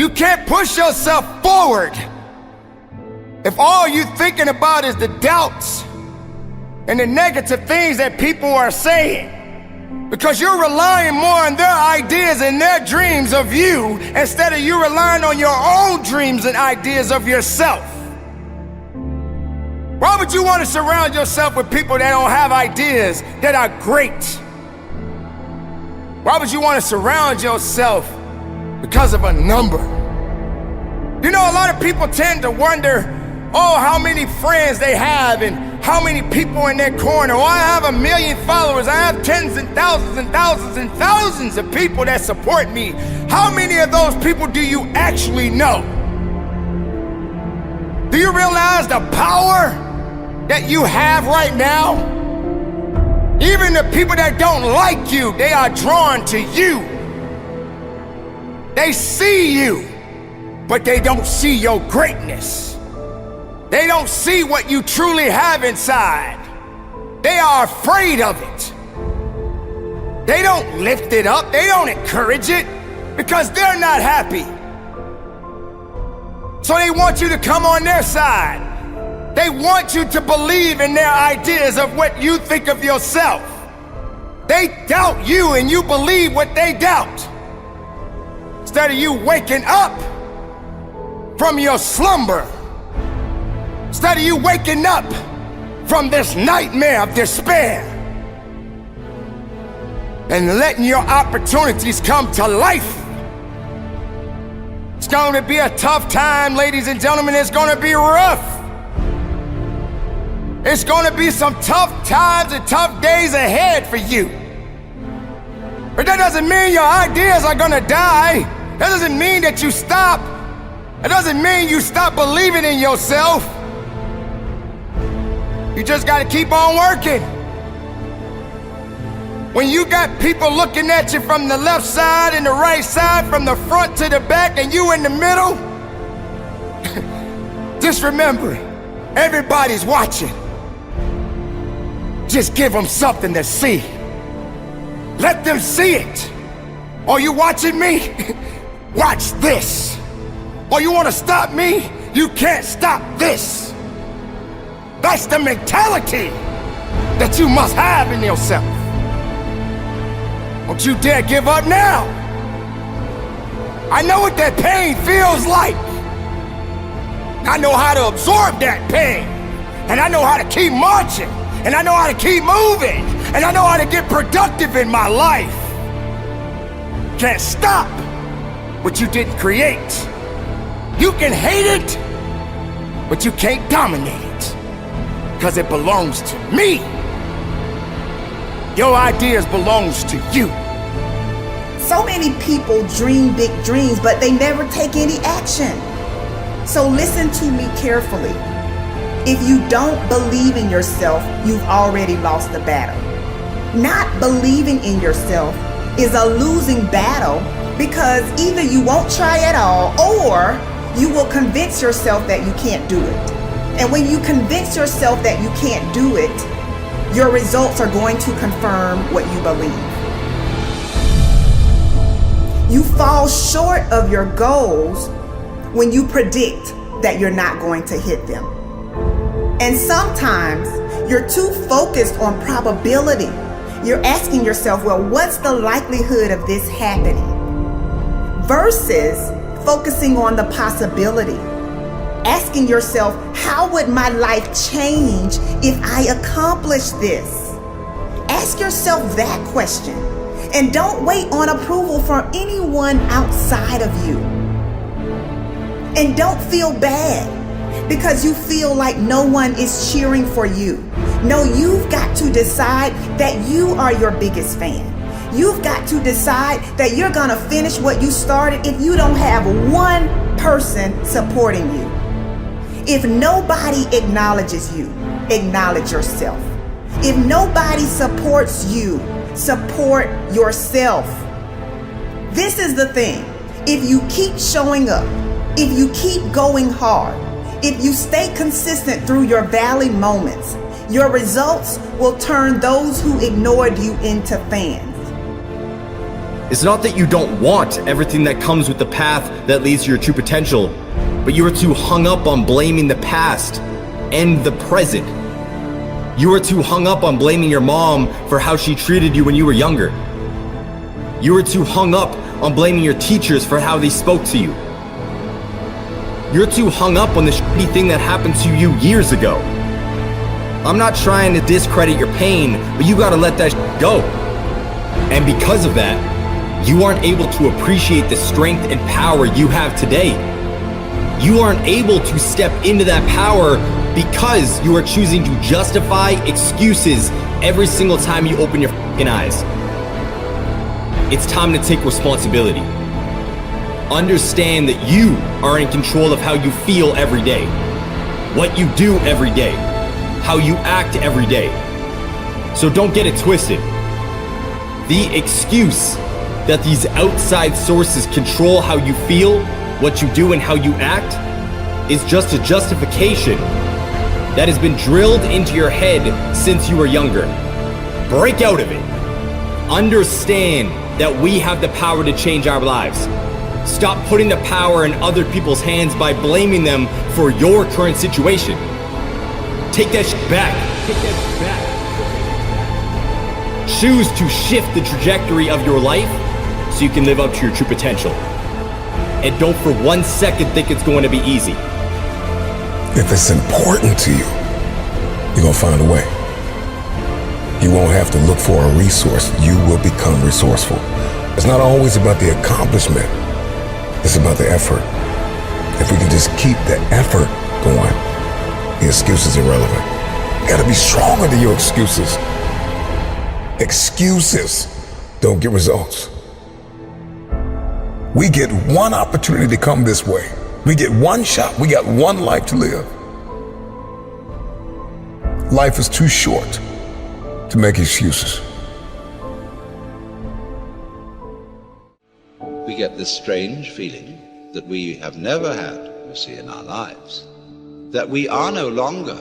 You can't push yourself forward if all you're thinking about is the doubts and the negative things that people are saying. Because you're relying more on their ideas and their dreams of you instead of you relying on your own dreams and ideas of yourself. Why would you want to surround yourself with people that don't have ideas that are great? Why would you want to surround yourself because of a number? You know, a lot of people tend to wonder, oh, how many friends they have and how many people in their corner. Oh, I have 1 million followers. I have tens and thousands and thousands and thousands of people that support me. How many of those people do you actually know? Do you realize the power that you have right now? Even the people that don't like you, they are drawn to you. They see you, but they don't see your greatness. They don't see what you truly have inside. They are afraid of it. They don't lift it up. They don't encourage it because they're not happy. So they want you to come on their side. They want you to believe in their ideas of what you think of yourself. They doubt you and you believe what they doubt. Instead of you waking up from your slumber, instead of you waking up from this nightmare of despair and letting your opportunities come to life. It's going to be a tough time, ladies and gentlemen. It's going to be rough. It's going to be some tough times and tough days ahead for you. But that doesn't mean your ideas are going to die. That doesn't mean that you stop. It doesn't mean you stop believing in yourself. You just got to keep on working. When you got people looking at you from the left side and the right side, from the front to the back, and you in the middle, just remember, everybody's watching. Just give them something to see. Let them see it. Are you watching me? Watch this. Or you want to stop me? You can't stop this. That's the mentality that you must have in yourself. Don't you dare give up now. I know what that pain feels like. I know how to absorb that pain. And I know how to keep marching. And I know how to keep moving. And I know how to get productive in my life. Can't stop what you didn't create. You can hate it, but you can't dominate it. Because it belongs to me. Your ideas belongs to you. So many people dream big dreams, but they never take any action. So listen to me carefully. If you don't believe in yourself, you've already lost the battle. Not believing in yourself is a losing battle because either you won't try at all or you will convince yourself that you can't do it. And when you convince yourself that you can't do it, your results are going to confirm what you believe. You fall short of your goals when you predict that you're not going to hit them. And sometimes you're too focused on probability. You're asking yourself, well, what's the likelihood of this happening? Versus focusing on the possibility. Asking yourself, how would my life change if I accomplish this? Ask yourself that question. And don't wait on approval from anyone outside of you. And don't feel bad because you feel like no one is cheering for you. No, you've got to decide that you are your biggest fan. You've got to decide that you're gonna finish what you started if you don't have one person supporting you. If nobody acknowledges you, acknowledge yourself. If nobody supports you, support yourself. This is the thing. If you keep showing up, if you keep going hard, if you stay consistent through your valley moments, your results will turn those who ignored you into fans. It's not that you don't want everything that comes with the path that leads to your true potential, but you are too hung up on blaming the past and the present. You are too hung up on blaming your mom for how she treated you when you were younger. You are too hung up on blaming your teachers for how they spoke to you. You're too hung up on the shitty thing that happened to you years ago. I'm not trying to discredit your pain, but you gotta let that shit go. And because of that, you aren't able to appreciate the strength and power you have today. You aren't able to step into that power because you are choosing to justify excuses every single time you open your fucking eyes. It's time to take responsibility. Understand that you are in control of how you feel every day, what you do every day, how you act every day. So don't get it twisted. The excuse that these outside sources control how you feel, what you do, and how you act is just a justification that has been drilled into your head since you were younger. Break out of it. Understand that we have the power to change our lives. Stop putting the power in other people's hands by blaming them for your current situation. Take that shit back. Take that shit back. Choose to shift the trajectory of your life so you can live up to your true potential. And don't for 1 second think it's going to be easy. If it's important to you, you're gonna find a way. You won't have to look for a resource. You will become resourceful. It's not always about the accomplishment. It's about the effort. If we can just keep the effort going, the excuse is irrelevant. You gotta be stronger than your excuses. Excuses don't get results. We get one opportunity to come this way. We get one shot. We got one life to live. Life is too short to make excuses. We get this strange feeling that we have never had, you see, in our lives, that we are no longer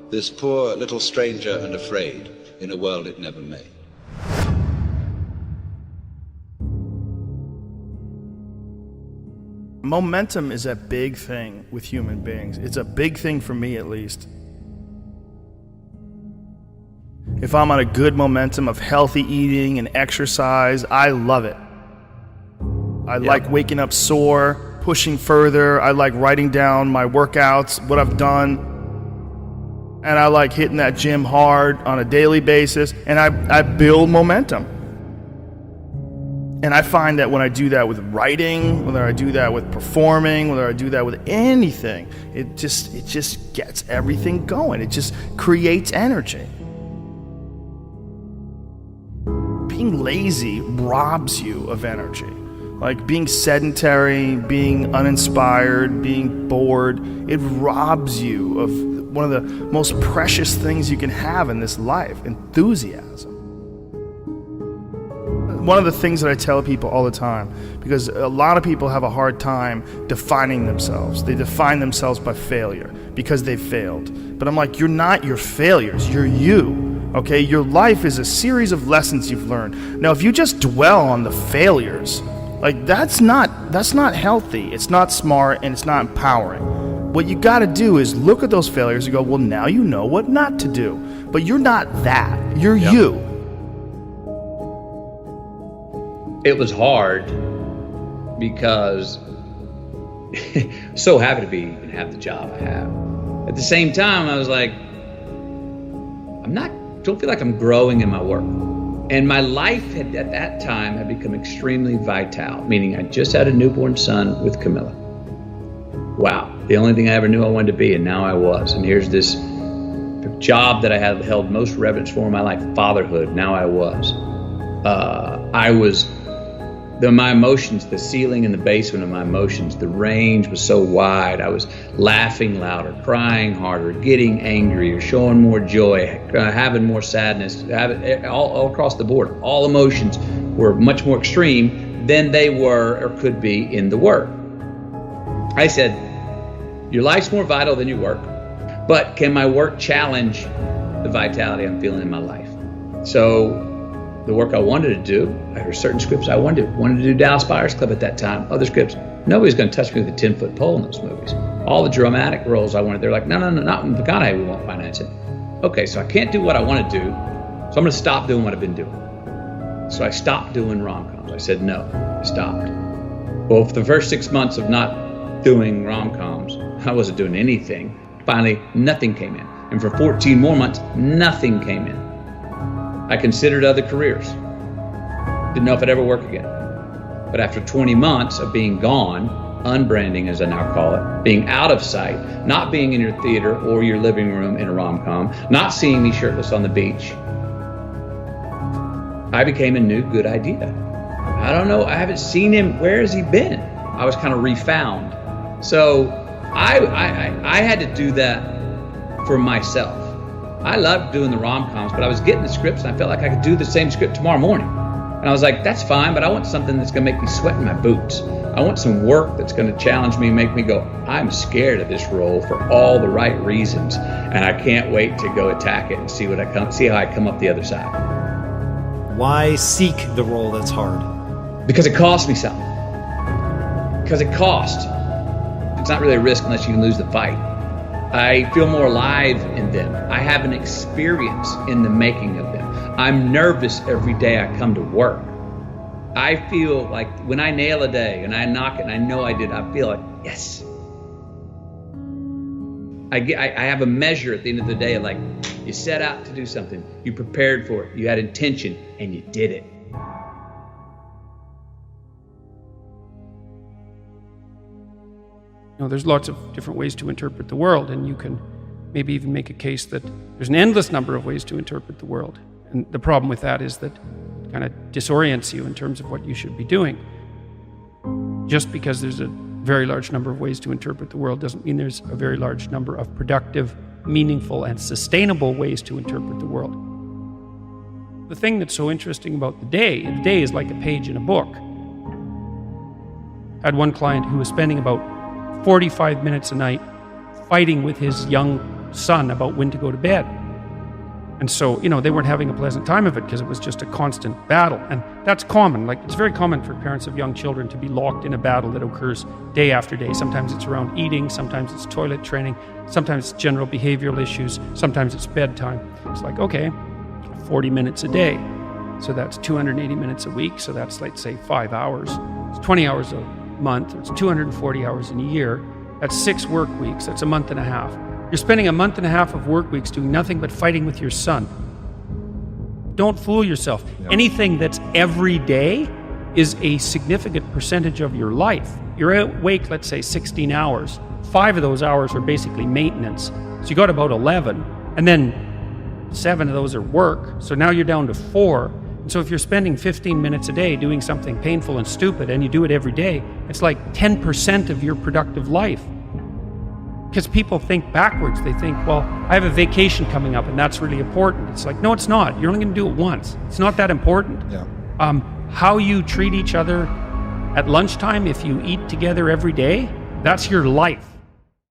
this poor little stranger and afraid in a world it never made. Momentum is a big thing with human beings. It's a big thing for me, at least. If I'm on a good momentum of healthy eating and exercise, I love it. I like waking up sore, pushing further. I like writing down my workouts, what I've done. And I like hitting that gym hard on a daily basis. And I build momentum. And I find that when I do that with writing, whether I do that with performing, whether I do that with anything, it just gets everything going. It just creates energy. Being lazy robs you of energy. Like being sedentary, being uninspired, being bored, it robs you of one of the most precious things you can have in this life, enthusiasm. One of the things that I tell people all the time, because a lot of people have a hard time defining themselves. They define themselves by failure because they failed. But I'm like, you're not your failures, you're you. Okay, your life is a series of lessons you've learned. Now, if you just dwell on the failures, like that's not healthy. It's not smart and it's not empowering. What you got to do is look at those failures and go, well, now you know what not to do. But you're not that. You're you. It was hard because so happy to be and have the job I have. At the same time, I was like, don't feel like I'm growing in my work. And my life at that time had become extremely vital, meaning I just had a newborn son with Camilla. Wow, the only thing I ever knew I wanted to be, and now I was. And here's this job that I had held most reverence for in my life, fatherhood. Now I was. My emotions, the ceiling and the basement of my emotions, the range was so wide. I was laughing louder, crying harder, getting angrier, showing more joy, having more sadness, all across the board. All emotions were much more extreme than they were or could be in the work. I said, your life's more vital than your work, but can my work challenge the vitality I'm feeling in my life? So the work I wanted to do. There were certain scripts I wanted to do Dallas Buyers Club at that time. Other scripts, nobody's going to touch me with a 10-foot pole in those movies. All the dramatic roles I wanted, they're like, no, not in McConaughey, we won't finance it. Okay, so I can't do what I want to do, so I'm going to stop doing what I've been doing. So I stopped doing rom-coms. I said no, I stopped. Well, for the first 6 months of not doing rom-coms, I wasn't doing anything. Finally, nothing came in. And for 14 more months, nothing came in. I considered other careers. Didn't know if I'd ever work again. But after 20 months of being gone, unbranding as I now call it, being out of sight, not being in your theater or your living room in a rom-com, not seeing me shirtless on the beach, I became a new good idea. I don't know, I haven't seen him, where has he been? I was kind of refound. So I had to do that for myself. I loved doing the rom-coms, but I was getting the scripts and I felt like I could do the same script tomorrow morning. And I was like, that's fine, but I want something that's gonna make me sweat in my boots. I want some work that's gonna challenge me, make me go, I'm scared of this role for all the right reasons. And I can't wait to go attack it and see how I come up the other side. Why seek the role that's hard? Because it costs me something. Because it costs. It's not really a risk unless you can lose the fight. I feel more alive in them. I have an experience in the making of them. I'm nervous every day I come to work. I feel like when I nail a day and I knock it and I know I did, I feel like, yes. I have a measure at the end of the day of like, you set out to do something, you prepared for it, you had intention, and you did it. There's lots of different ways to interpret the world, and you can maybe even make a case that there's an endless number of ways to interpret the world. And the problem with that is that it kind of disorients you in terms of what you should be doing. Just because there's a very large number of ways to interpret the world doesn't mean there's a very large number of productive, meaningful, and sustainable ways to interpret the world. The thing that's so interesting about the day is like a page in a book. I had one client who was spending about 45 minutes a night fighting with his young son about when to go to bed. And so, they weren't having a pleasant time of it because it was just a constant battle. And that's common. Like, it's very common for parents of young children to be locked in a battle that occurs day after day. Sometimes it's around eating, sometimes it's toilet training, sometimes it's general behavioral issues, sometimes it's bedtime. It's like, okay, 40 minutes a day. So that's 280 minutes a week. So that's, let's say, 5 hours. It's 20 hours a month. It's 240 hours in a year. That's 6 work weeks. That's a month and a half. You're spending a month and a half of work weeks doing nothing but fighting with your son. Don't fool yourself. Yep. Anything that's every day is a significant percentage of your life. You're awake, let's say, 16 hours. 5 of those hours are basically maintenance. So you got about 11, and then 7 of those are work. So now you're down to 4. And so if you're spending 15 minutes a day doing something painful and stupid, and you do it every day, it's like 10% of your productive life. Because people think backwards. They think, well, I have a vacation coming up and that's really important. It's like, no, it's not. You're only going to do it once. It's not that important. Yeah. How you treat each other at lunchtime, if you eat together every day, that's your life.